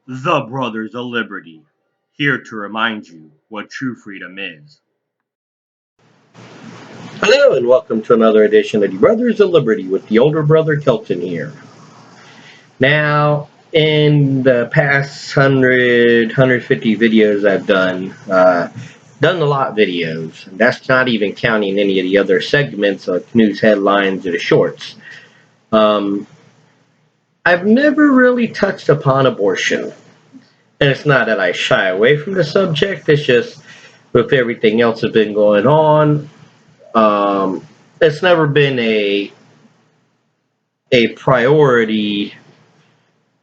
The Brothers of Liberty, here to remind you what true freedom is. Hello and welcome to another edition of the Brothers of Liberty with the older brother Kelton here. Now, in the past 150 videos I've done a lot of videos. And that's not even counting any of the other segments like news headlines or the shorts. Um, I've never really touched upon abortion. And it's not that I shy away from the subject, it's just with everything else that's been going on, it's never been a priority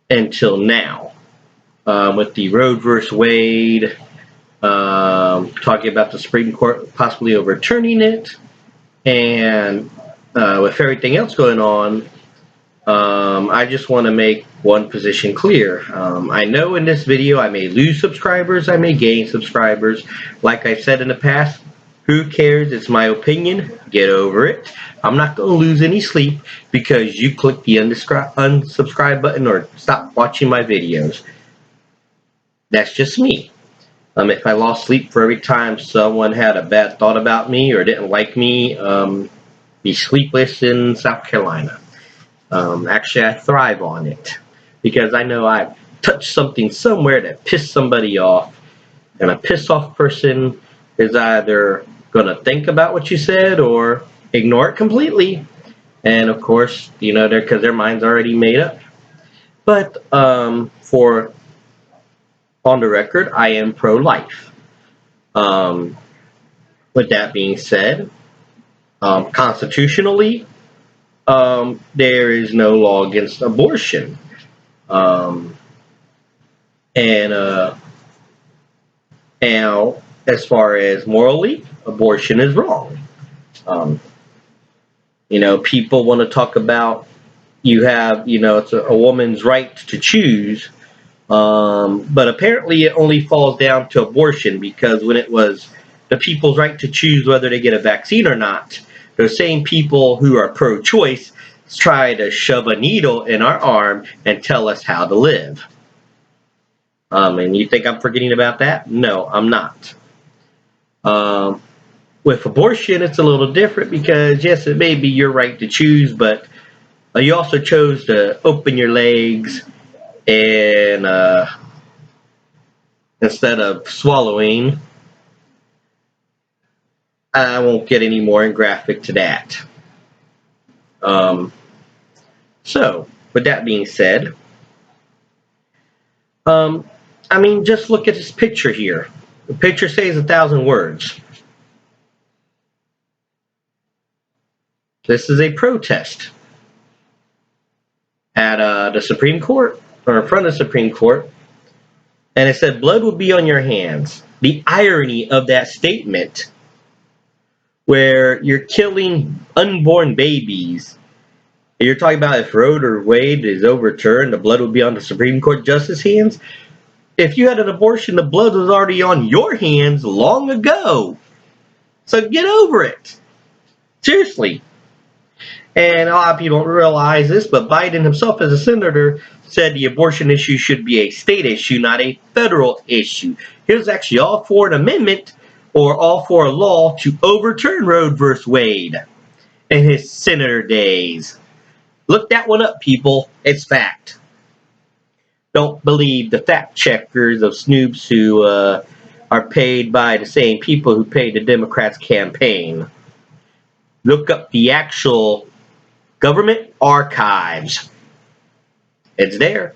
until now. With the Roe versus Wade, talking about the Supreme Court possibly overturning it, and with everything else going on, I just want to make one position clear. I know in this video I may lose subscribers, I may gain subscribers. Like I said in the past, who cares? It's my opinion. Get over it. I'm not going to lose any sleep because you clicked the unsubscribe button or stop watching my videos. That's just me. If I lost sleep for every time someone had a bad thought about me or didn't like me, be sleepless in South Carolina. Actually, I thrive on it because I know I've touched something somewhere that pissed somebody off, and a pissed off person is either going to think about what you said or ignore it completely. And of course, because their mind's already made up. But for on the record, I am pro-life. Um, with that being said, constitutionally, there is no law against abortion. Um, and Now, as far as morally, abortion is wrong. Um, People want to talk about it's a woman's right to choose, but apparently it only falls down to abortion because when it was the people's right to choose whether they get a vaccine or not, those same people who are pro-choice try to shove a needle in our arm and tell us how to live. And you think I'm forgetting about that? No, I'm not. Um, with abortion, it's a little different because, yes, it may be your right to choose, but you also chose to open your legs and instead of swallowing. I won't get any more graphic to that. Um, with that being said, um, just look at this picture here. The picture says 1,000 words. This is a protest at the Supreme Court, or in front of the Supreme Court, and it said, blood will be on your hands. The irony of that statement, where you're killing unborn babies, and you're talking about if Roe or Wade is overturned, the blood will be on the Supreme Court justice hands. If you had an abortion, the blood was already on your hands long ago. So get over it. Seriously. And a lot of people don't realize this, but Biden himself, as a senator, said the abortion issue should be a state issue, not a federal issue. He was actually all for an amendment or all for a law to overturn Roe versus Wade in his senator days. Look that one up, people. It's fact. Don't believe the fact checkers of Snoops who are paid by the same people who paid the Democrats' campaign. Look up the actual government archives. It's there.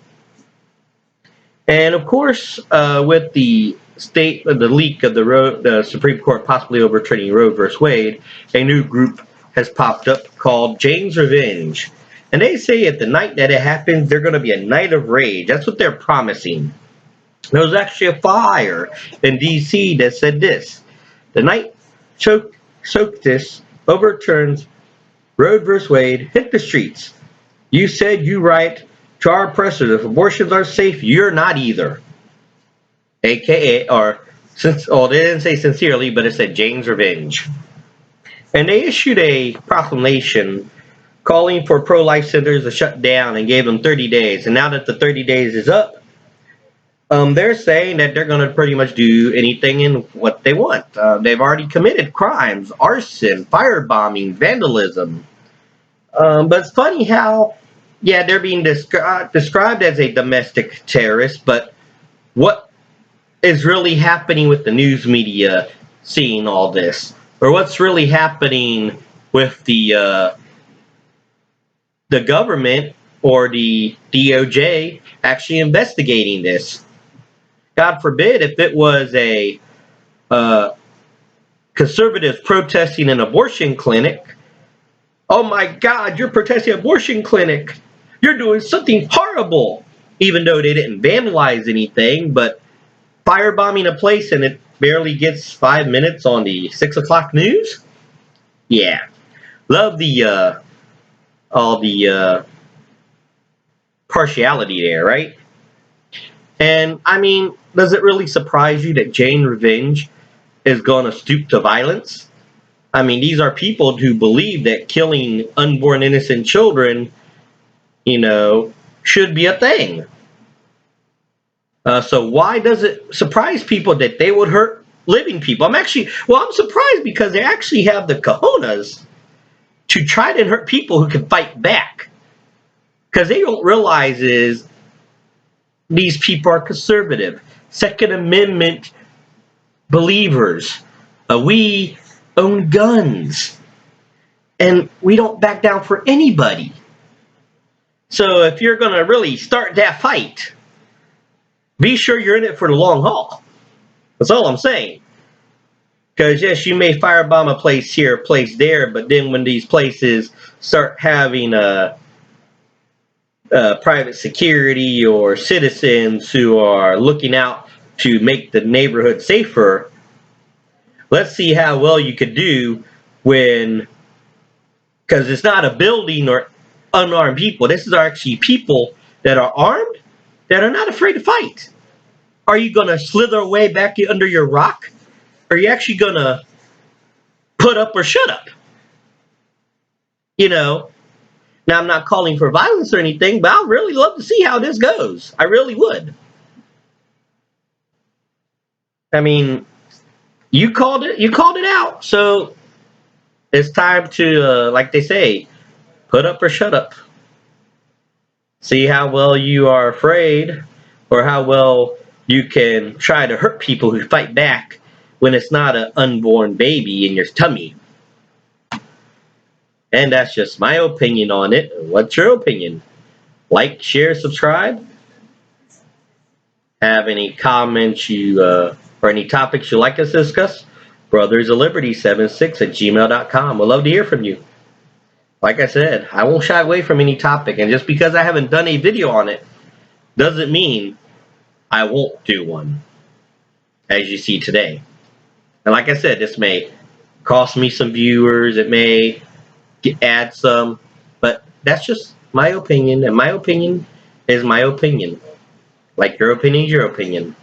And of course, with the leak of the Supreme Court possibly overturning Roe versus Wade, a new group has popped up called Jane's Revenge. And they say at the night that it happens, they're going to be a night of rage. That's what they're promising. There was actually a flyer in D.C. that said this: the night SOCTIS overturns Roe versus Wade, hit the streets. You said you write to our oppressors, if abortions are safe, you're not either. AKA, they didn't say sincerely, but it said Jane's Revenge. And they issued a proclamation calling for pro-life centers to shut down and gave them 30 days. And now that the 30 days is up, They're saying that they're going to pretty much do anything and what they want. They've already committed crimes, arson, firebombing, vandalism. But it's funny how, yeah, they're being described as a domestic terrorist, but what is really happening with the news media seeing all this? Or what's really happening with the government or the DOJ actually investigating this? God forbid if it was a uh, conservative protesting an abortion clinic. Oh my God, you're protesting an abortion clinic. You're doing something horrible. Even though they didn't vandalize anything, but firebombing a place and it barely gets 5 minutes on the 6 o'clock news. Yeah, love the all the partiality there, right? And I mean, does it really surprise you that Jane Revenge is going to stoop to violence? I mean, these are people who believe that killing unborn innocent children, you know, should be a thing. So why does it surprise people that they would hurt living people? I'm surprised because they actually have the cojones to try to hurt people who can fight back. Because they don't realize is these people are conservative, Second Amendment believers. We own guns, and we don't back down for anybody. So if you're going to really start that fight, be sure you're in it for the long haul. That's all I'm saying. Because yes, you may firebomb a place here, a place there, but then when these places start having private security or citizens who are looking out to make the neighborhood safer, let's see how well you could do when, because it's not a building or unarmed people. This is actually people that are armed that are not afraid to fight. Are you going to slither away back under your rock? Are you actually going to put up or shut up? You know, now I'm not calling for violence or anything, but I'd really love to see how this goes. I really would. I mean, you called it. You called it out. So it's time to, like they say, put up or shut up. See how well you are afraid, or how well you can try to hurt people who fight back when it's not an unborn baby in your tummy. And that's just my opinion on it. What's your opinion? Like, share, subscribe. Have any comments or any topics you'd like us to discuss? Brothers of Liberty 76 at gmail.com. We'd love to hear from you. Like I said, I won't shy away from any topic, and just because I haven't done a video on it doesn't mean I won't do one, as you see today. And like I said, this may cost me some viewers, it may add some, but that's just my opinion, and my opinion is my opinion. Like your opinion is your opinion.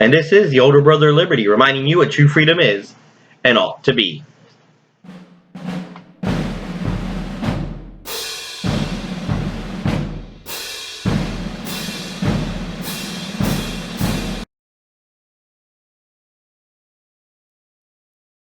And this is the older brother of Liberty, reminding you what true freedom is and ought to be.